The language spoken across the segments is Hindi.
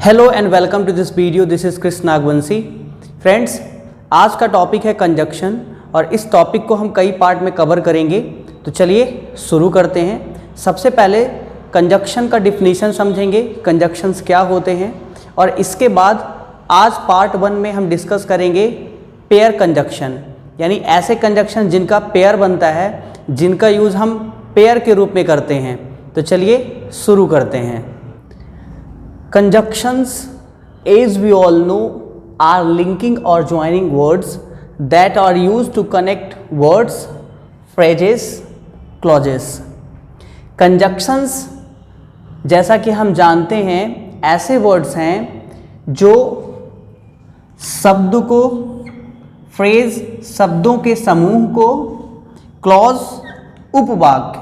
Hello and welcome to this video. This is Krishna Nagvanshi. Friends, आज का टॉपिक है कंजक्शन और इस टॉपिक को हम कई पार्ट में कवर करेंगे। तो चलिए शुरू करते हैं। सबसे पहले कंजक्शन का डिफिनीशन समझेंगे, कंजक्शंस क्या होते हैं, और इसके बाद आज पार्ट 1 में हम डिस्कस करेंगे पेयर कंजक्शन, यानी ऐसे कंजक्शन जिनका पेयर बनता है, जिनका यूज़ हम पेयर के रूप में करते हैं। तो चलिए शुरू करते हैं। Conjunctions, as we all know, are linking or joining words that are used to connect words, phrases, clauses. Conjunctions, जैसा कि हम जानते हैं, ऐसे वर्ड्स हैं जो शब्द को, फ्रेज, शब्दों के समूह को, क्लॉज, उपवाक्य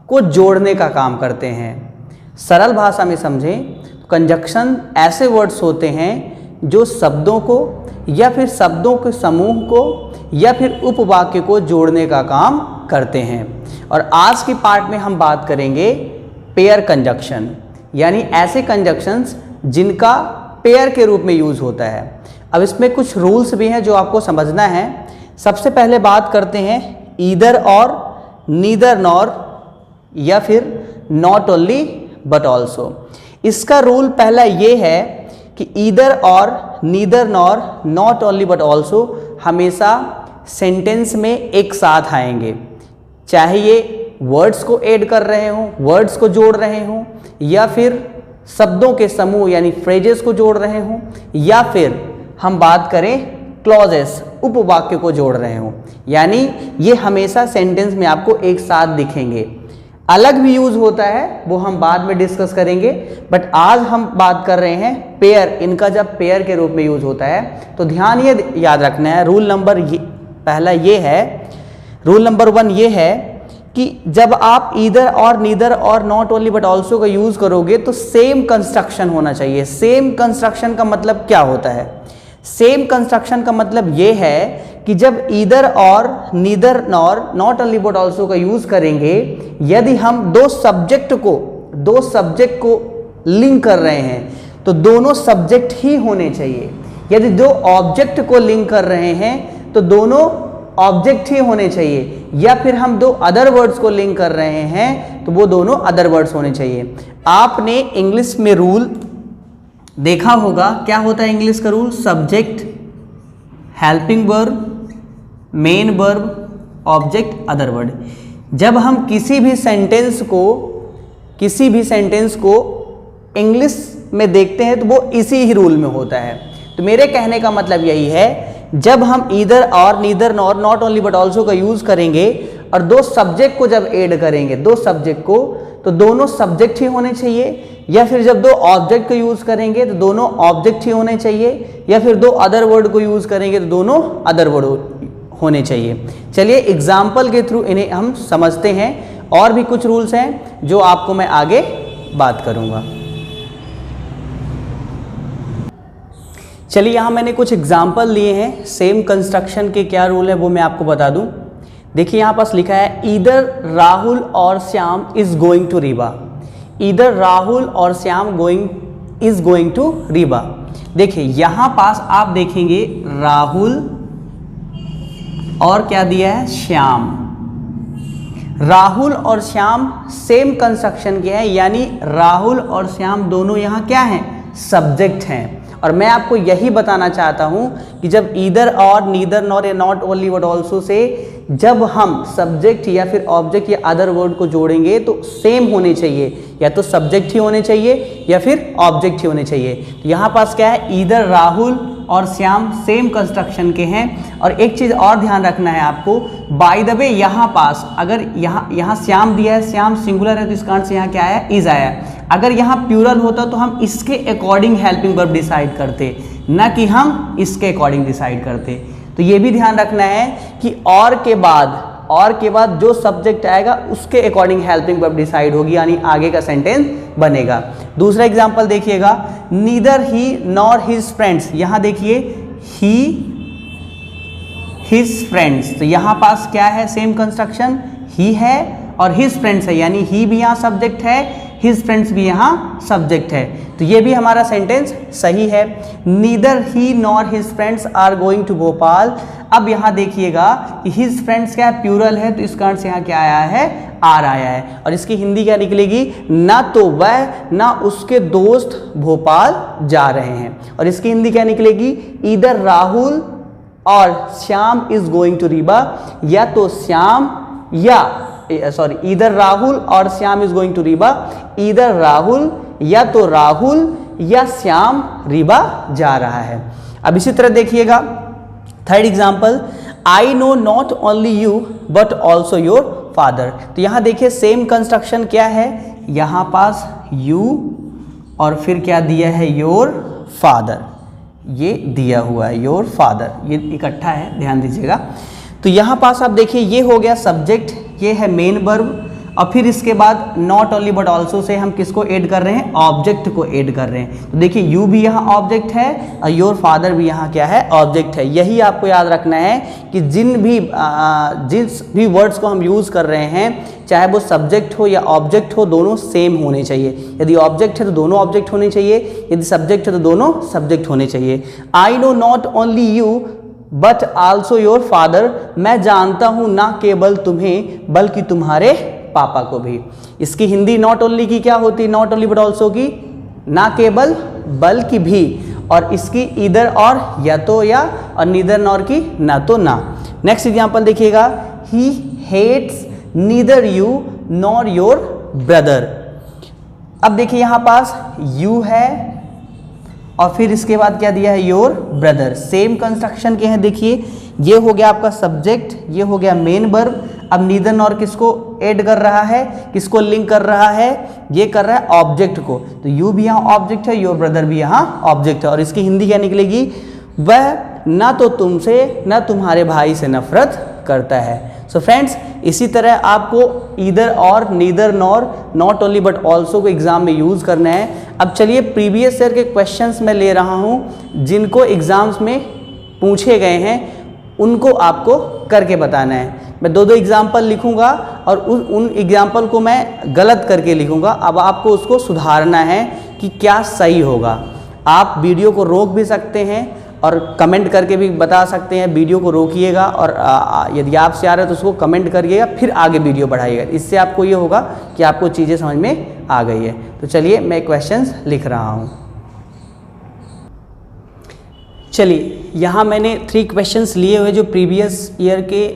को जोड़ने का काम करते हैं। सरल भाषा में समझें, कंजक्शन ऐसे वर्ड्स होते हैं जो शब्दों को या फिर शब्दों के समूह को या फिर उपवाक्य को जोड़ने का काम करते हैं। और आज की पार्ट में हम बात करेंगे पेयर कंजक्शन, यानी ऐसे कंजक्शंस जिनका पेयर के रूप में यूज़ होता है। अब इसमें कुछ रूल्स भी हैं जो आपको समझना है। सबसे पहले बात करते हैं ईदर और, नीदर नॉर, या फिर नॉट ओनली बट ऑल्सो। इसका रूल पहला ये है कि ईदर और, neither nor, not only but also हमेशा सेंटेंस में एक साथ आएंगे, चाहे ये वर्ड्स को ऐड कर रहे हों, वर्ड्स को जोड़ रहे हों, या फिर शब्दों के समूह यानी फ्रेजेस को जोड़ रहे हों, या फिर हम बात करें क्लॉजेस, उपवाक्य को जोड़ रहे हों। यानी ये हमेशा सेंटेंस में आपको एक साथ दिखेंगे। अलग भी यूज होता है, वो हम बाद में डिस्कस करेंगे, बट आज हम बात कर रहे हैं पेयर। इनका जब पेयर के रूप में यूज होता है तो ध्यान ये याद रखना है। रूल नंबर पहला ये है, रूल नंबर 1 ये है कि जब आप ईदर और, नीदर और, नॉट ओनली बट ऑल्सो का यूज करोगे तो सेम कंस्ट्रक्शन होना चाहिए। सेम कंस्ट्रक्शन का मतलब क्या होता है? सेम कंस्ट्रक्शन का मतलब ये है कि जब ईदर और, neither nor, not only but also का यूज करेंगे, यदि हम दो सब्जेक्ट को लिंक कर रहे हैं तो दोनों सब्जेक्ट ही होने चाहिए। यदि दो ऑब्जेक्ट को लिंक कर रहे हैं तो दोनों ऑब्जेक्ट ही होने चाहिए, या फिर हम दो अदर वर्ड्स को लिंक कर रहे हैं तो वो दोनों अदर वर्ड्स होने चाहिए। आपने इंग्लिश में रूल देखा होगा, क्या होता है इंग्लिश का rule? Subject, helping verb, main verb, object, other word. जब हम किसी भी सेंटेंस को इंग्लिश में देखते हैं तो वो इसी ही रूल में होता है। तो मेरे कहने का मतलब यही है, जब हम ईदर और, neither nor, not only but also का यूज करेंगे और दो सब्जेक्ट को जब ऐड करेंगे, दो सब्जेक्ट को, तो दोनों सब्जेक्ट ही होने चाहिए, या फिर जब दो ऑब्जेक्ट को यूज करेंगे तो दोनों ऑब्जेक्ट ही होने चाहिए, या फिर दो अदर वर्ड को यूज करेंगे तो दोनों अदर वर्ड होने चाहिए। चलिए एग्जाम्पल के थ्रू इन्हें हम समझते हैं। और भी कुछ रूल्स हैं जो आपको मैं आगे बात करूंगा। चलिए, यहां मैंने कुछ एग्जाम्पल लिए हैं। सेम कंस्ट्रक्शन के क्या रूल है वो मैं आपको बता दूं। देखिए यहां पास लिखा है ईदर राहुल और Shyam is going to Rewa. Either Rahul और Shyam is going to Rewa. देखिए यहां पास आप देखेंगे राहुल और क्या दिया है? श्याम। राहुल और श्याम सेम कंस्ट्रक्शन के हैं, यानी राहुल और श्याम दोनों यहां क्या हैं? सब्जेक्ट हैं। और मैं आपको यही बताना चाहता हूं कि जब ईदर और, नीदर नॉर या not only but also say जब हम सब्जेक्ट या फिर ऑब्जेक्ट या अदर वर्ड को जोड़ेंगे तो सेम होने चाहिए, या तो सब्जेक्ट ही होने चाहिए या फिर ऑब्जेक्ट ही होने चाहिए। तो यहाँ पास क्या है? ईदर राहुल और श्याम सेम कंस्ट्रक्शन के हैं। और एक चीज़ और ध्यान रखना है आपको, बाय द वे यहाँ पास अगर यहाँ श्याम दिया है, श्याम सिंगुलर है तो इस कारण से यहाँ क्या आया? इज आया। अगर यहाँ प्लूरल होता तो हम इसके अकॉर्डिंग हेल्पिंग वर्ब डिसाइड करते, ना कि हम इसके अकॉर्डिंग डिसाइड करते। तो ये भी ध्यान रखना है कि और के बाद जो सब्जेक्ट आएगा उसके अकॉर्डिंग हेल्पिंग वर्ब डिसाइड होगी, यानी आगे का सेंटेंस बनेगा। दूसरा एग्जांपल देखिएगा, neither he nor his friends. यहां देखिए ही, हिज फ्रेंड्स, तो यहां पास क्या है? सेम कंस्ट्रक्शन, ही है और हिज फ्रेंड्स है, यानी ही भी यहाँ सब्जेक्ट है, हिज फ्रेंड्स भी यहाँ सब्जेक्ट है, तो ये भी हमारा सेंटेंस सही है। Neither he nor his friends are going to Bhopal. अब यहाँ देखिएगा कि हिज फ्रेंड्स क्या है, प्लूरल है, तो इस कारण से यहाँ क्या आया है, आर आया है। और इसकी हिंदी क्या निकलेगी, ना तो वह ना उसके दोस्त भोपाल जा रहे हैं। और इसकी हिंदी क्या निकलेगी, ईदर राहुल और Shyam is going to Rewa, या तो श्याम या सॉरी ईदर राहुल और Shyam is going to Rewa, either Rahul या तो राहुल या श्याम रीवा जा रहा है। अब इसी तरह देखिएगा third example, I know not only you but also your father. तो यहाँ देखिए सेम कंस्ट्रक्शन क्या है, यहाँ पास यू और फिर क्या दिया है, योर फादर, ये दिया हुआ है योर फादर, ये इकट्ठा है, ध्यान दीजिएगा। तो यहाँ पास आप देखिए ये हो गया सब्जेक्ट, ये है मेन वर्ब, और फिर इसके बाद not only but also say हम किसको ऐड कर रहे हैं, ऑब्जेक्ट को ऐड कर रहे हैं। तो देखिए यू भी यहाँ ऑब्जेक्ट है और योर फादर भी यहाँ क्या है, ऑब्जेक्ट है। यही आपको याद रखना है कि जिस भी वर्ड्स को हम यूज़ कर रहे हैं, चाहे वो सब्जेक्ट हो या ऑब्जेक्ट हो, दोनों सेम होने चाहिए। यदि ऑब्जेक्ट है तो दोनों ऑब्जेक्ट होने चाहिए, यदि सब्जेक्ट है तो दोनों सब्जेक्ट होने चाहिए। I know not only you but also your father, मैं जानता हूँ ना केवल तुम्हें बल्कि तुम्हारे पापा को भी। इसकी हिंदी नॉट ओनली की क्या होती है, नॉट ओनली बट ऑल्सो की ना केवल बल्कि भी, और इसकी ईदर और या तो या, और नीदर नॉर की ना तो ना। नेक्स्ट एग्जांपल देखिएगा, he hates neither you nor your brother. अब देखिए यहाँ पास यू है और फिर इसके बाद क्या दिया है, योर ब्रदर। सेम कंस्ट्रक्शन के हैं, देखिए ये हो गया आपका सब्जेक्ट, ये हो गया मेन वर्ब। अब नीदर नॉर किसको ऐड कर रहा है, किसको लिंक कर रहा है, ये कर रहा है ऑब्जेक्ट को। तो यू भी यहाँ ऑब्जेक्ट है, योर ब्रदर भी यहाँ ऑब्जेक्ट है। और इसकी हिंदी क्या निकलेगी, वह ना तो तुमसे ना तुम्हारे भाई से नफरत करता है। सो फ्रेंड्स, इसी तरह आपको ईदर और, neither nor, not only but also को एग्जाम में यूज़ करना है। अब चलिए प्रीवियस ईयर के क्वेश्चंस मैं ले रहा हूँ जिनको एग्जाम्स में पूछे गए हैं, उनको आपको करके बताना है। मैं दो एग्जाम्पल लिखूंगा और उन एग्जाम्पल को मैं गलत करके लिखूंगा। अब आपको उसको सुधारना है कि क्या सही होगा। आप वीडियो को रोक भी सकते हैं और कमेंट करके भी बता सकते हैं। वीडियो को रोकिएगा और यदि आपसे आ रहा है तो उसको कमेंट करिएगा, फिर आगे वीडियो बढ़ाइएगा। इससे आपको ये होगा कि आपको चीज़ें समझ में आ गई है। तो चलिए मैं क्वेश्चंस लिख रहा हूँ। चलिए यहाँ मैंने 3 क्वेश्चंस लिए हुए जो प्रीवियस ईयर के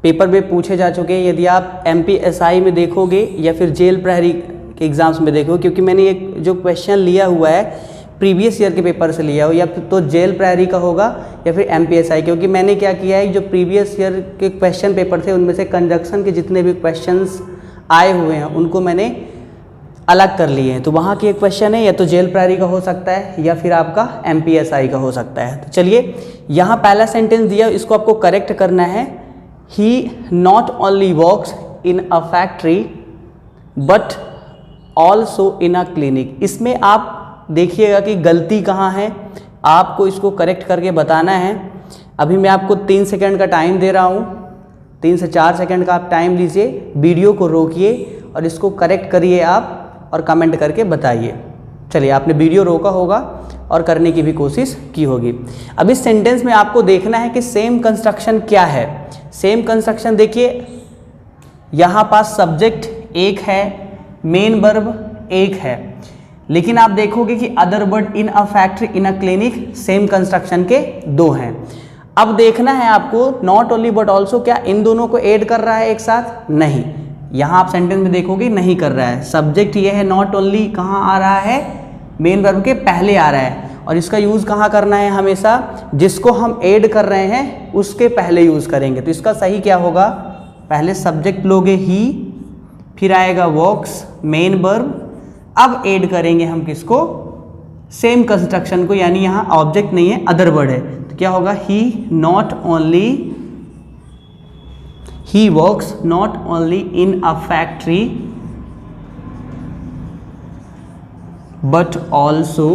पेपर में पूछे जा चुके हैं। यदि आप MPSI में देखोगे या फिर जेल प्रहरी के एग्ज़ाम्स में देखोगे, क्योंकि मैंने एक जो क्वेश्चन लिया हुआ है प्रीवियस ईयर के पेपर से लिया हो, या तो जेल प्रहरी का होगा या फिर MPSI, क्योंकि मैंने क्या किया है, जो प्रीवियस ईयर के क्वेश्चन पेपर थे उनमें से कंजक्शन के जितने भी क्वेश्चंस आए हुए हैं उनको मैंने अलग कर लिए हैं। तो वहाँ की एक क्वेश्चन है या तो जेल प्रहरी का हो सकता है या फिर आपका MPSI का हो सकता है। तो चलिए यहाँ पहला सेंटेंस दिया, इसको आपको करेक्ट करना है। He not only works in a factory but also in a clinic. इसमें आप देखिएगा कि गलती कहाँ है, आपको इसको करेक्ट करके बताना है। अभी मैं आपको 3 सेकंड का टाइम दे रहा हूँ, 3 से 4 सेकंड का आप टाइम लीजिए, वीडियो को रोकिए और इसको करेक्ट करिए आप और कमेंट करके बताइए। चलिए, आपने वीडियो रोका होगा और करने की भी कोशिश की होगी। अब इस सेंटेंस में आपको देखना है कि सेम कंस्ट्रक्शन क्या है। सेम कंस्ट्रक्शन देखिए, यहाँ पास सब्जेक्ट एक है, मेन वर्ब एक है, लेकिन आप देखोगे कि other word in a factory, in a clinic same construction के 2 हैं। अब देखना है आपको नॉट ओनली बट ऑल्सो क्या इन दोनों को ऐड कर रहा है एक साथ, नहीं। यहाँ आप सेंटेंस में देखोगे नहीं कर रहा है। सब्जेक्ट ये है, नॉट ओनली कहाँ आ रहा है, मेन वर्ब के पहले आ रहा है। और इसका यूज़ कहाँ करना है, हमेशा जिसको हम ऐड कर रहे हैं उसके पहले यूज़ करेंगे। तो इसका सही क्या होगा, पहले सब्जेक्ट लोगे ही, फिर आएगा वर्क्स मेन वर्ब, अब ऐड करेंगे हम किसको, सेम कंस्ट्रक्शन को, यानी यहाँ ऑब्जेक्ट नहीं है अदर वर्ड है। तो क्या होगा, he not only, he works not only in a factory but also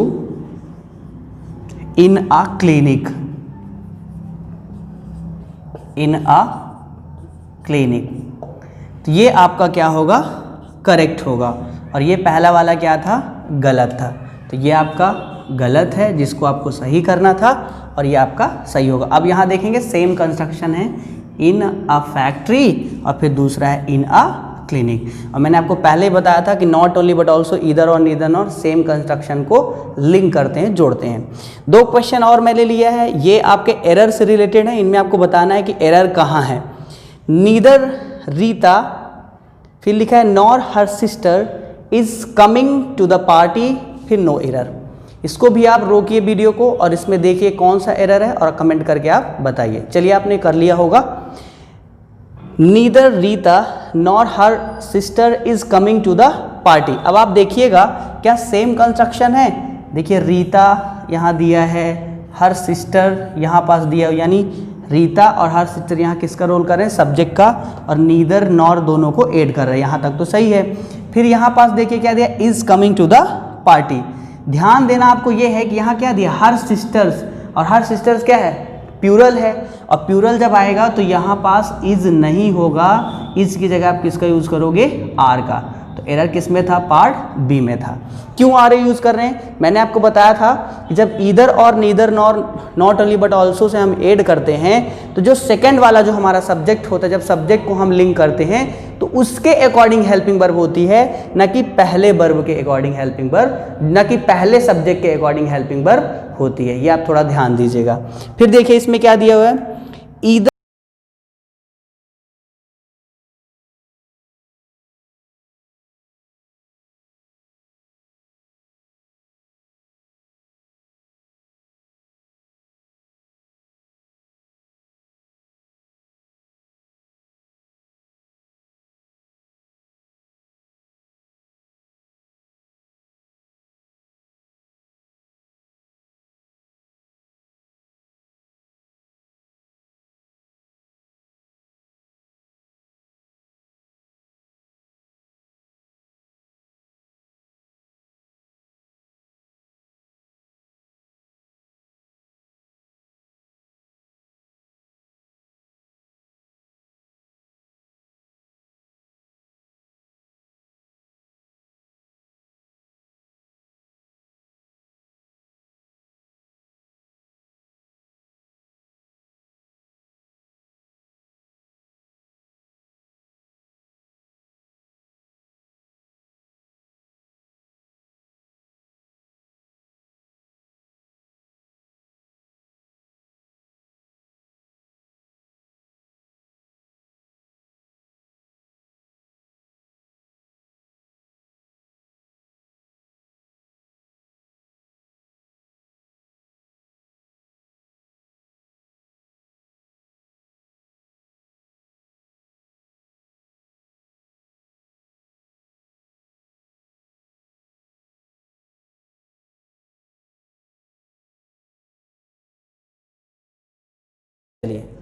in a clinic, in a clinic. तो ये आपका क्या होगा, करेक्ट होगा। और ये पहला वाला क्या था, गलत था। तो ये आपका गलत है जिसको आपको सही करना था, और ये आपका सही होगा। अब यहाँ देखेंगे सेम कंस्ट्रक्शन है, इन अ फैक्ट्री, और फिर दूसरा है इन अ क्लिनिक। और मैंने आपको पहले ही बताया था कि not only but also either और नीदर नॉर सेम कंस्ट्रक्शन को लिंक करते हैं, जोड़ते हैं। दो क्वेश्चन और मैंने लिया है, ये आपके एरर से रिलेटेड है। इनमें आपको बताना है कि एरर कहाँ है। नीदर रीता, फिर लिखा है nor her sister is coming to the party, फिर नो एरर। इसको भी आप रोकिए वीडियो को और इसमें देखिए कौन सा एरर है और कमेंट करके आप बताइए। चलिए, आपने कर लिया होगा। Neither Rita nor her sister is coming to the party. अब आप देखिएगा क्या सेम कंस्ट्रक्शन है। देखिए रीता यहाँ दिया है, हर सिस्टर यहाँ पास दिया, यानी रीता और हर सिस्टर यहाँ किसका रोल कर रहे हैं, सब्जेक्ट का, और नीदर नॉर दोनों को ऐड कर रहे हैं। यहाँ तक तो सही है। फिर यहाँ पास देखिए क्या दिया, is coming to the party. ध्यान देना आपको ये है कि यहाँ क्या दिया, हर सिस्टर्स, और हर सिस्टर्स क्या है, प्यूरल है, और प्यूरल जब आएगा तो यहाँ पास इज नहीं होगा, इज की जगह आप किसका यूज करोगे, आर का। तो एरर किस में था, पार्ट बी में था। क्यों आर यूज कर रहे हैं, मैंने आपको बताया था कि जब ईदर और neither nor not only but also say हम ऐड करते हैं तो जो सेकंड वाला जो हमारा सब्जेक्ट होता है, जब सब्जेक्ट को हम लिंक करते हैं तो उसके अकॉर्डिंग हेल्पिंग वर्ब होती है, न कि पहले वर्ब के अकॉर्डिंग हेल्पिंग वर्ब, न कि पहले सब्जेक्ट के अकॉर्डिंग हेल्पिंग वर्ब होती है। ये आप थोड़ा ध्यान दीजिएगा। फिर देखिए इसमें क्या दिया हुआ है, ईदर चलिए